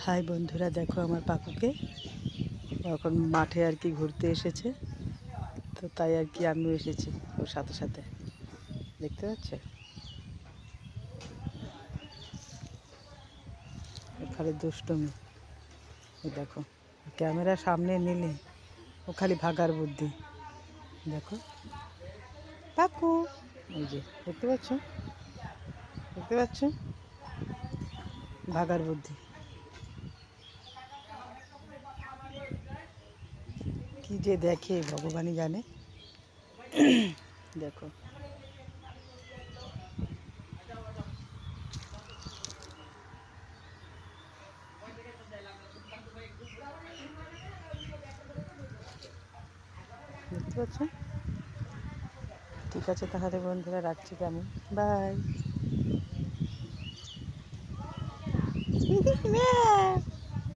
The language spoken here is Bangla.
হাই বন্ধুরা, দেখো আমার পাকুকে এখন মাঠে আর কি ঘুরতে এসেছে। তো তাই আর কি আমিও এসেছি ওর সাথে সাথে। দেখতে পাচ্ছে খালি দুষ্টুমি। দেখো ক্যামেরা সামনে নিলে ও খালি ভাগার বুদ্ধি। দেখো পাকু, এই যে দেখতে পাচ্ছ, দেখতে পাচ্ছ ভাগার বুদ্ধি। কি যে দেখে ভগবানই জানে। দেখো দেখতে পাচ্ছ। ঠিক আছে তাহলে বন্ধুরা, রাখছি, কেমন, বাই।